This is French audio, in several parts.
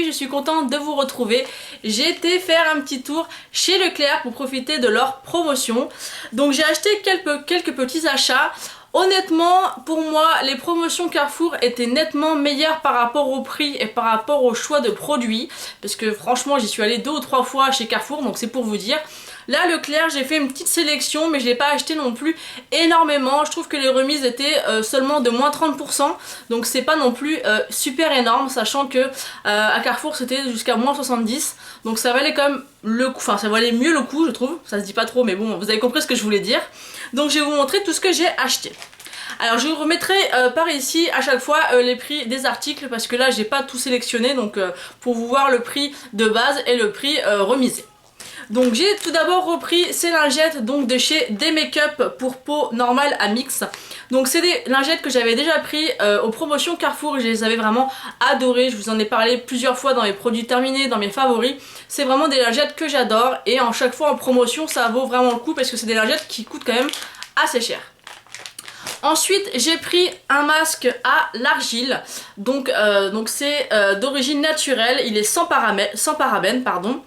aujourd'hui je suis contente de vous retrouver. J'ai été faire un petit tour chez Leclerc pour profiter de leur promotion. Donc j'ai acheté quelques petits achats. Honnêtement, pour moi, les promotions Carrefour étaient nettement meilleures par rapport au prix et par rapport au choix de produits. Parce que franchement, j'y suis allée 2 ou 3 fois chez Carrefour, donc c'est pour vous dire. Là, Leclerc, j'ai fait une petite sélection, mais je l'ai pas acheté non plus énormément. Je trouve que les remises étaient seulement de moins 30%. Donc c'est pas non plus super énorme, sachant que à Carrefour, c'était jusqu'à moins 70. Donc ça valait quand même le coup, enfin ça valait mieux le coup, je trouve. Ça se dit pas trop, mais bon, vous avez compris ce que je voulais dire. Donc je vais vous montrer tout ce que j'ai acheté. Alors je vous remettrai par ici à chaque fois les prix des articles parce que là j'ai pas tout sélectionné, donc pour vous voir le prix de base et le prix remisé. Donc j'ai tout d'abord repris ces lingettes donc de chez D-Make-up pour peau normale à mix. Donc c'est des lingettes que j'avais déjà pris aux promotions Carrefour et je les avais vraiment adorées. Je vous en ai parlé plusieurs fois dans mes produits terminés, dans mes favoris. C'est vraiment des lingettes que j'adore et en chaque fois en promotion ça vaut vraiment le coup parce que c'est des lingettes qui coûtent quand même assez cher. Ensuite j'ai pris un masque à l'argile, donc c'est d'origine naturelle, il est sans parabènes, pardon.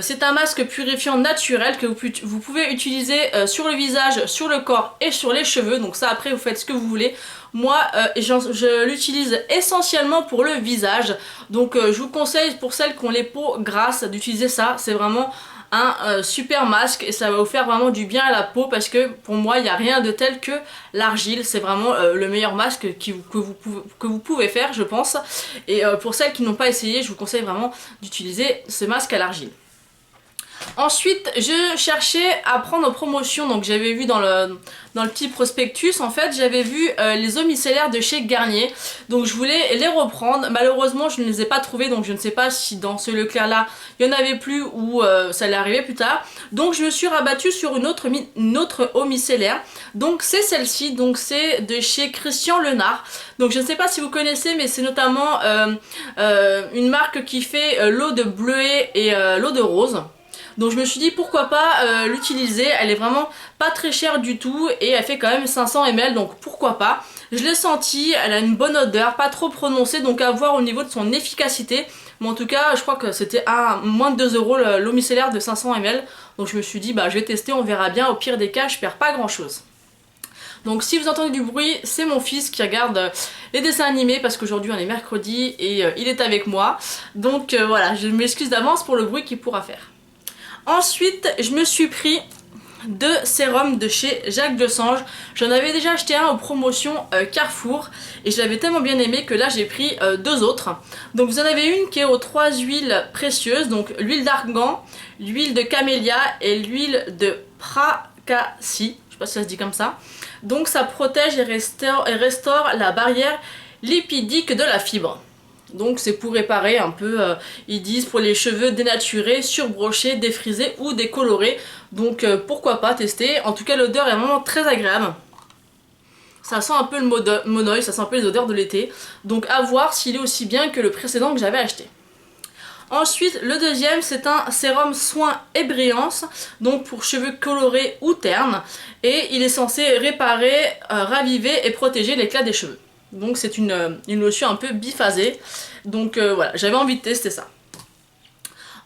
C'est un masque purifiant naturel que vous pouvez utiliser sur le visage, sur le corps et sur les cheveux, donc ça après vous faites ce que vous voulez. Moi je l'utilise essentiellement pour le visage, donc je vous conseille pour celles qui ont les peaux grasses d'utiliser ça, c'est vraiment un super masque et ça va vous faire vraiment du bien à la peau parce que pour moi il n'y a rien de tel que l'argile, c'est vraiment le meilleur masque que vous pouvez faire je pense, et pour celles qui n'ont pas essayé je vous conseille vraiment d'utiliser ce masque à l'argile. Ensuite je cherchais à prendre en promotion, donc j'avais vu dans le petit prospectus en fait j'avais vu les eaux micellaires de chez Garnier, donc je voulais les reprendre. Malheureusement je ne les ai pas trouvées, donc je ne sais pas si dans ce Leclerc là il n'y en avait plus ou ça allait arriver plus tard, donc je me suis rabattue sur une autre eau micellaire, donc c'est celle-ci, donc c'est de chez Christian Lenard. Donc je ne sais pas si vous connaissez mais c'est notamment une marque qui fait l'eau de bleuet et l'eau de rose. Donc je me suis dit pourquoi pas l'utiliser, elle est vraiment pas très chère du tout et elle fait quand même 500 ml, donc pourquoi pas. Je l'ai sentie, elle a une bonne odeur, pas trop prononcée, donc à voir au niveau de son efficacité. Mais en tout cas je crois que c'était à moins de 2 € l'eau micellaire de 500 ml. Donc je me suis dit bah je vais tester, on verra bien, au pire des cas je perds pas grand chose. Donc si vous entendez du bruit, c'est mon fils qui regarde les dessins animés parce qu'aujourd'hui on est mercredi et il est avec moi. Donc voilà, je m'excuse d'avance pour le bruit qu'il pourra faire. Ensuite, je me suis pris 2 sérums de chez Jacques Desange. J'en avais déjà acheté un aux promotions Carrefour et je l'avais tellement bien aimé que là j'ai pris 2 autres. Donc vous en avez une qui est aux 3 huiles précieuses, donc l'huile d'argan, l'huile de camélia et l'huile de pracacie. Je sais pas si ça se dit comme ça. Donc ça protège et restaure la barrière lipidique de la fibre. Donc c'est pour réparer un peu, ils disent pour les cheveux dénaturés, surbrochés, défrisés ou décolorés. Donc pourquoi pas tester. En tout cas l'odeur est vraiment très agréable. Ça sent un peu le monoeil, ça sent un peu les odeurs de l'été. Donc à voir s'il est aussi bien que le précédent que j'avais acheté. Ensuite le deuxième c'est un sérum soin et brillance, donc pour cheveux colorés ou ternes. Et il est censé réparer, raviver et protéger l'éclat des cheveux. Donc c'est une lotion un peu biphasée. Donc voilà, j'avais envie de tester ça.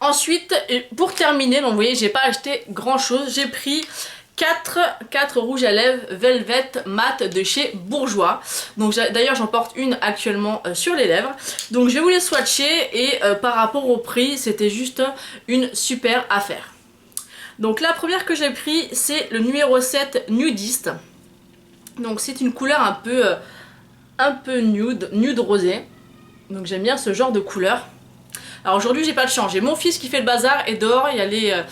Ensuite, pour terminer, donc vous voyez, j'ai pas acheté grand chose. J'ai pris 4 rouges à lèvres Velvet Mat de chez Bourjois. Donc d'ailleurs j'en porte une actuellement sur les lèvres. Donc je vais vous les swatcher et par rapport au prix, c'était juste une super affaire. Donc la première que j'ai pris, c'est le numéro 7 Nudiste. Donc c'est une couleur un peu nude rosé. Donc j'aime bien ce genre de couleur. Alors aujourd'hui j'ai pas de chance, j'ai mon fils qui fait le bazar et dehors il y a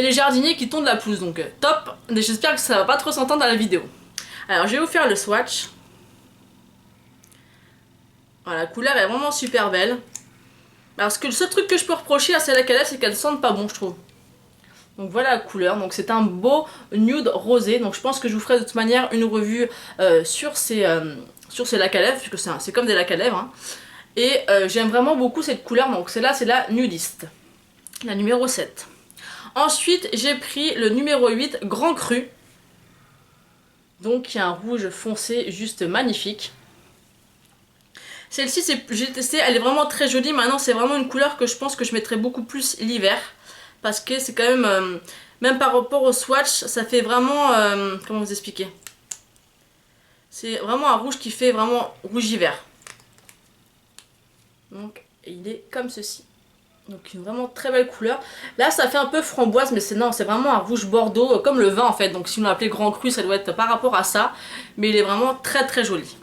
les jardiniers qui tondent la pelouse, donc top. J'espère que ça va pas trop s'entendre dans la vidéo. Alors je vais vous faire le swatch. Voilà, la couleur est vraiment super belle. Parce que le seul truc que je peux reprocher à celle-là qu'elle a, c'est qu'elle sente pas bon je trouve. Donc voilà la couleur, donc c'est un beau nude rosé. Donc je pense que je vous ferai de toute manière une revue sur ces lacs à lèvres, puisque c'est comme des lacs à lèvres. Hein. Et j'aime vraiment beaucoup cette couleur, donc celle-là c'est la nudiste, la numéro 7. Ensuite j'ai pris le numéro 8 Grand Cru. Donc il y a un rouge foncé juste magnifique. Celle-ci, j'ai testé, elle est vraiment très jolie. Maintenant, c'est vraiment une couleur que je pense que je mettrai beaucoup plus l'hiver. Parce que c'est quand même, même par rapport au swatch, ça fait vraiment, comment vous expliquer? C'est vraiment un rouge qui fait vraiment rouge hiver. Donc, il est comme ceci. Donc une vraiment très belle couleur. Là ça fait un peu framboise mais c'est vraiment un rouge bordeaux comme le vin en fait. Donc si on l'appelait grand cru ça doit être par rapport à ça. Mais il est vraiment très très joli.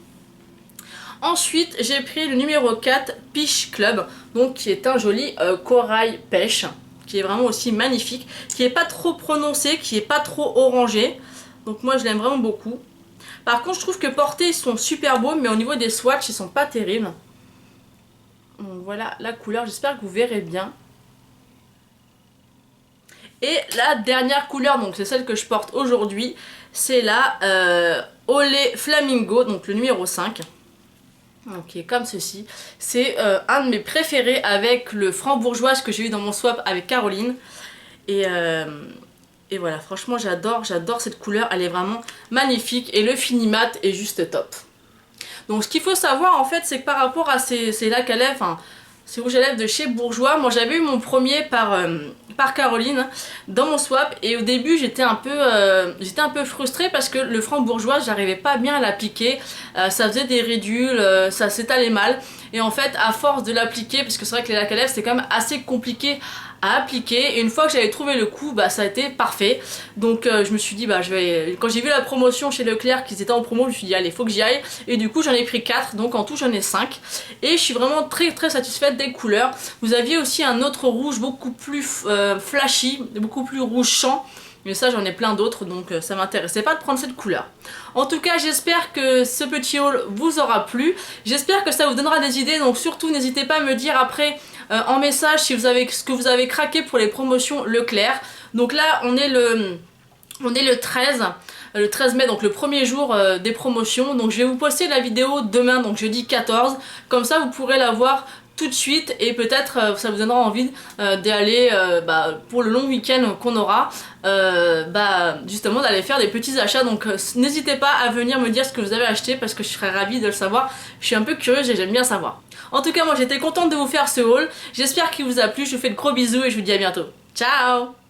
Ensuite j'ai pris le numéro 4 Peach Club. Donc qui est un joli corail pêche. Qui est vraiment aussi magnifique. Qui est pas trop prononcé, qui est pas trop orangé. Donc moi je l'aime vraiment beaucoup. Par contre je trouve que portés ils sont super beaux mais au niveau des swatchs ils sont pas terribles. Donc voilà la couleur, j'espère que vous verrez bien. Et la dernière couleur, donc c'est celle que je porte aujourd'hui, c'est la Olé Flamingo, donc le numéro 5. Donc qui est comme ceci. C'est un de mes préférés avec le frambourgeoise que j'ai eu dans mon swap avec Caroline. Et voilà, franchement j'adore cette couleur, elle est vraiment magnifique et le fini mat est juste top. Donc ce qu'il faut savoir en fait c'est que par rapport à ces lacs à lèvres, enfin ces rouges à lèvres de chez Bourjois, moi j'avais eu mon premier par Caroline dans mon swap et au début j'étais un peu frustrée parce que le frambourgeoise j'arrivais pas bien à l'appliquer, ça faisait des ridules, ça s'étalait mal et en fait à force de l'appliquer, parce que c'est vrai que les lacs à lèvres c'est quand même assez compliqué à appliquer et une fois que j'avais trouvé le coup bah ça a été parfait. Donc je me suis dit bah quand j'ai vu la promotion chez Leclerc qu'ils étaient en promo, je me suis dit allez faut que j'y aille et du coup j'en ai pris 4, donc en tout j'en ai 5 et je suis vraiment très satisfaite des couleurs. Vous aviez aussi un autre rouge beaucoup plus flashy, beaucoup plus rouge champ. Mais ça j'en ai plein d'autres donc ça m'intéressait pas de prendre cette couleur. En tout cas j'espère que ce petit haul vous aura plu. J'espère que ça vous donnera des idées, donc surtout n'hésitez pas à me dire après en message si vous avez ce que vous avez craqué pour les promotions Leclerc. Donc là on est le 13 mai, donc le premier jour des promotions. Donc je vais vous poster la vidéo demain, donc jeudi 14. Comme ça vous pourrez la voir tout de suite et peut-être ça vous donnera envie d'aller pour le long week-end qu'on aura, justement d'aller faire des petits achats. Donc n'hésitez pas à venir me dire ce que vous avez acheté parce que je serais ravie de le savoir. Je suis un peu curieuse et j'aime bien savoir. En tout cas moi j'étais contente de vous faire ce haul. J'espère qu'il vous a plu, je vous fais de gros bisous et je vous dis à bientôt. Ciao!